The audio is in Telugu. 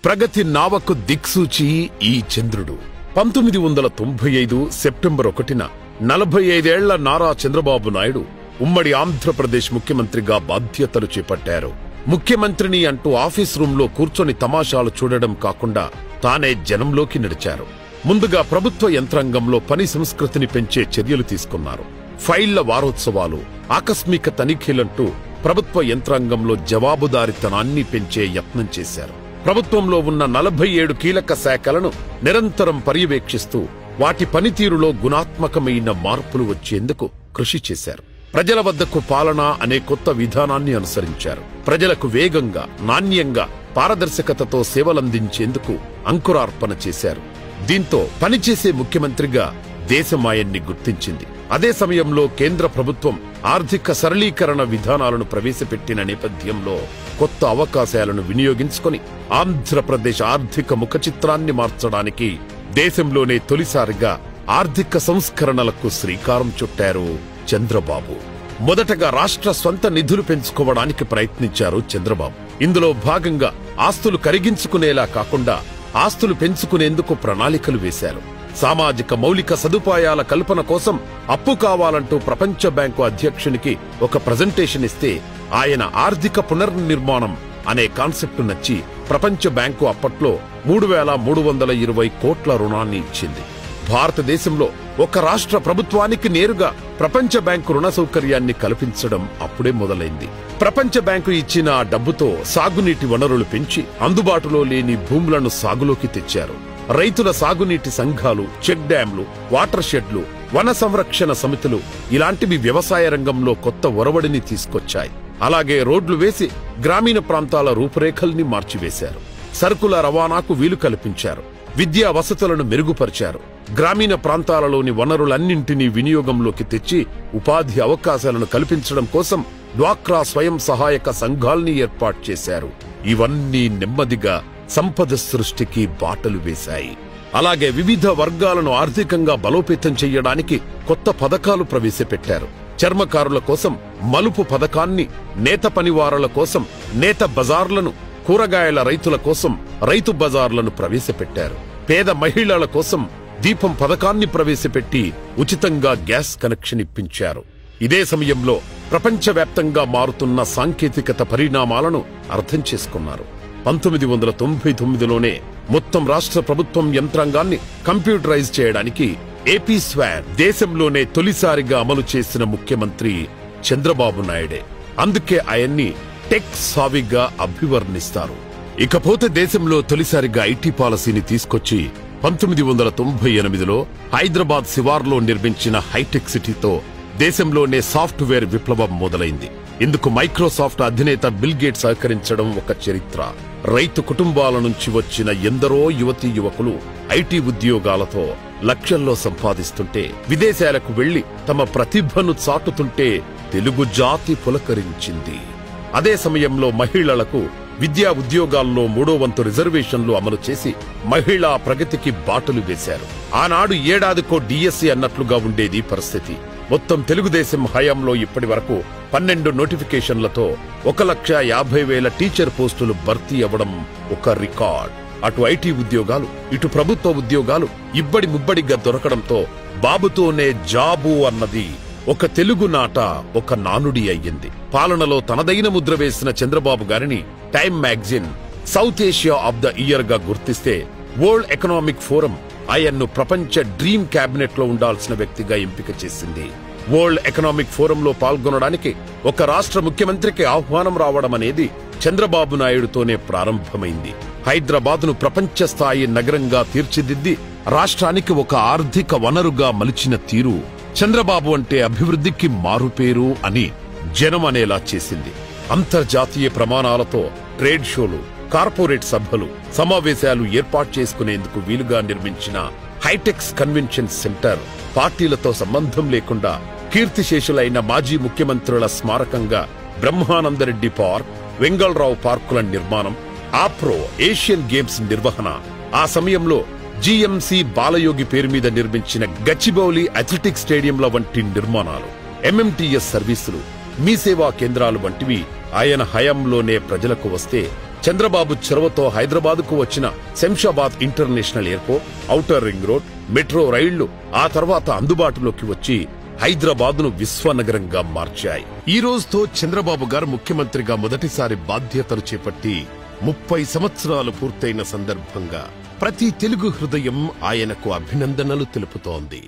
ప్రగతి నావకు దిక్సూచి ఈ చంద్రుడు. 1995 సెప్టెంబర్ 1న 45 ఏళ్ల నారా చంద్రబాబు నాయుడు ఉమ్మడి ఆంధ్రప్రదేశ్ ముఖ్యమంత్రిగా బాధ్యతలు చేపట్టారు. ముఖ్యమంత్రిని అంటూ ఆఫీస్ రూంలో కూర్చొని తమాషాలు చూడడం కాకుండా తానే జనంలోకి నడిచారు. ముందుగా ప్రభుత్వ యంత్రాంగంలో పని సంస్కృతిని పెంచే చర్యలు తీసుకున్నారు. ఫైళ్ల వారోత్సవాలు, ఆకస్మిక తనిఖీలంటూ ప్రభుత్వ యంత్రాంగంలో జవాబుదారీతనాన్ని పెంచే యత్నం చేశారు. ప్రభుత్వంలో ఉన్న 47 కీలక శాఖలను నిరంతరం పర్యవేక్షిస్తూ వాటి పనితీరులో గుణాత్మకమైన మార్పులు వచ్చేందుకు కృషి చేశారు. ప్రజల వద్దకు పాలన అనే కొత్త విధానాన్ని అనుసరించారు. ప్రజలకు వేగంగా, నాణ్యంగా, పారదర్శకతతో సేవలందించేందుకు అంకురార్పణ చేశారు. దీంతో పనిచేసే ముఖ్యమంత్రిగా దేశం ఆయన్ని గుర్తించింది. అదే సమయంలో కేంద్ర ప్రభుత్వం ఆర్థిక సరళీకరణ విధానాలను ప్రవేశపెట్టిన నేపథ్యంలో కొత్త అవకాశాలను వినియోగించుకొని ఆంధ్రప్రదేశ్ ఆర్థిక ముఖచిత్రాన్ని మార్చడానికి దేశంలోనే తొలిసారిగా ఆర్థిక సంస్కరణలకు శ్రీకారం చుట్టారు చంద్రబాబు. మొదటగా రాష్ట్ర స్వంత నిధులు పెంచుకోవడానికి ప్రయత్నించారు చంద్రబాబు. ఇందులో భాగంగా ఆస్తులు కరిగించుకునేలా కాకుండా ఆస్తులు పెంచుకునేందుకు ప్రణాళికలు వేశారు. సామాజిక మౌలిక సదుపాయాల కల్పన కోసం అప్పు కావాలంటూ ప్రపంచ బ్యాంకు అధ్యక్షునికి ఒక ప్రజెంటేషన్ ఇస్తే ఆయన ఆర్థిక పునర్నిర్మాణం అనే కాన్సెప్ట్ నచ్చి ప్రపంచ బ్యాంకు అప్పట్లో 3,320 కోట్ల రుణాన్ని ఇచ్చింది. భారతదేశంలో ఒక రాష్ట్ర ప్రభుత్వానికి నేరుగా ప్రపంచ బ్యాంకు రుణ సౌకర్యాన్ని కల్పించడం అప్పుడే మొదలైంది. ప్రపంచ బ్యాంకు ఇచ్చిన ఆ డబ్బుతో సాగునీటి వనరులు పెంచి అందుబాటులో లేని భూములను సాగులోకి తెచ్చారు. రైతుల సాగునీటి సంఘాలు, చెక్ డ్యాంలు, వాటర్ షెడ్లు, వన సంరక్షణ సమితులు ఇలాంటివి వ్యవసాయ రంగంలో కొత్త ఒరవడిని తీసుకొచ్చాయి. అలాగే రోడ్లు వేసి గ్రామీణ ప్రాంతాల రూపురేఖల్ని మార్చివేశారు. సరుకుల రవాణాకు వీలు కల్పించారు. విద్యా వసతులను మెరుగుపరిచారు. గ్రామీణ ప్రాంతాలలోని వనరులన్నింటినీ వినియోగంలోకి తెచ్చి ఉపాధి అవకాశాలను కల్పించడం కోసం డ్వాక్రా స్వయం సహాయక సంఘాల్ని ఏర్పాటు చేశారు. ఇవన్నీ నెమ్మదిగా సంపద సృష్టికి బాటలు వేశాయి. అలాగే వివిధ వర్గాలను ఆర్థికంగా బలోపేతం చెయ్యడానికి కొత్త పథకాలు ప్రవేశపెట్టారు. చర్మకారుల కోసం మలుపు పథకాన్ని, నేత పనివారుల కోసం నేత బజార్లను, కూరగాయల రైతుల కోసం రైతు బజార్లను ప్రవేశపెట్టారు. పేద మహిళల కోసం దీపం పథకాన్ని ప్రవేశపెట్టి ఉచితంగా గ్యాస్ కనెక్షన్ ఇప్పించారు. ఇదే సమయంలో ప్రపంచవ్యాప్తంగా మారుతున్న సాంకేతికత పరిణామాలను అర్థం చేసుకున్నారు. 1999లోనే మొత్తం రాష్ట్ర ప్రభుత్వం యంత్రాంగాన్ని కంప్యూటరైజ్ చేయడానికి ఏపీ స్వాన్ దేశంలోనే తొలిసారిగా అమలు చేసిన ముఖ్యమంత్రి చంద్రబాబు నాయుడే. అందుకే ఆయన్ని టెక్ సావిగా అభివర్ణిస్తారు. ఇకపోతే దేశంలో తొలిసారిగా ఐటీ పాలసీని తీసుకొచ్చి 1998లో హైదరాబాద్ శివార్లో నిర్మించిన హైటెక్ సిటీతో దేశంలోనే సాఫ్ట్వేర్ విప్లవం మొదలైంది. ఇందుకు మైక్రోసాఫ్ట్ అధినేత బిల్ గేట్స్ సహకరించడం ఒక చరిత్ర. రైతు కుటుంబాల నుంచి వచ్చిన ఎందరో యువతీ యువకులు ఐటీ ఉద్యోగాలతో లక్షల్లో సంపాదిస్తుంటే, విదేశాలకు వెళ్లి తమ ప్రతిభను చాటుతుంటే తెలుగు జాతి పులకరించింది. అదే సమయంలో మహిళలకు విద్యా ఉద్యోగాల్లో 3వ వంతు రిజర్వేషన్లు అమలు చేసి మహిళా ప్రగతికి బాటలు వేశారు. ఆనాడు ఏడాదికో డిఎస్సీ అన్నట్లుగా ఉండేది పరిస్థితి. మొత్తం తెలుగుదేశం హయాంలో ఇప్పటి వరకు 12 నోటిఫికేషన్లతో 1,50,000 టీచర్ పోస్టులు భర్తీ అవ్వడం ఒక రికార్డ్. అటు ఐటీ ఉద్యోగాలు, ఇటు ప్రభుత్వ ఉద్యోగాలు ఇబ్బడి ముబ్బడిగా దొరకడంతో బాబుతోనే జాబు అన్నది ఒక తెలుగు నాట ఒక నానుడి అయ్యింది. పాలనలో తనదైన ముద్ర వేసిన చంద్రబాబు గారిని time magazine south Asia of the year గా గుర్తిస్తే, వరల్డ్ ఎకనామిక్ ఫోరం ఆయన్ను ప్రపంచ డ్రీమ్ క్యాబినెట్ లో ఉండాల్సిన వ్యక్తిగా ఎంపిక చేసింది. వరల్డ్ ఎకనామిక్ ఫోరంలో పాల్గొనడానికి ఒక రాష్ట్ర ముఖ్యమంత్రికి ఆహ్వానం రావడం అనేది చంద్రబాబు నాయుడుతోనే ప్రారంభమైంది. హైదరాబాద్ను ప్రపంచ స్థాయి నగరంగా తీర్చిదిద్ది రాష్ట్రానికి ఒక ఆర్థిక వనరుగా మలిచిన తీరు చంద్రబాబు అంటే అభివృద్ధికి మారుపేరు అని జనం అనేలా చేసింది. అంతర్జాతీయ ప్రమాణాలతో ట్రేడ్ షోలు, కార్పొరేట్ సభలు, సమావేశాలు ఏర్పాటు చేసుకునేందుకు వీలుగా నిర్మించిన హైటెక్స్ కన్వెన్షన్ సెంటర్ పార్టీలతో సంబంధం లేకుండా కీర్తిశేషులైన మాజీ ముఖ్యమంత్రుల స్మారకంగా బ్రహ్మానందరెడ్డి పార్క్, వెంగళరావు పార్కుల నిర్మాణం, ఆప్రో ఏషియన్ గేమ్స్ నిర్వహణ, ఆ సమయంలో జీఎంసీ బాలయోగి పేరు మీద నిర్మించిన గచ్చిబౌలి అథ్లెటిక్స్ స్టేడియంల వంటి నిర్మాణాలు, ఎంఎంటీఎస్ సర్వీసులు, మీ సేవా కేంద్రాలు వంటివి ఆయన హయాంలోనే ప్రజలకు వస్తే చంద్రబాబు చొరవతో హైదరాబాద్కు వచ్చిన Shamshabad international airport, outer ring road, metro రైళ్లు ఆ తర్వాత అందుబాటులోకి వచ్చి హైదరాబాద్ను విశ్వనగరంగా మార్చాయి. ఈ రోజుతో చంద్రబాబు గారు ముఖ్యమంత్రిగా మొదటిసారి బాధ్యతలు చేపట్టి 30 సంవత్సరాలు పూర్తయిన సందర్భంగా ప్రతి తెలుగు హృదయం ఆయనకు అభినందనలు తెలుపుతోంది.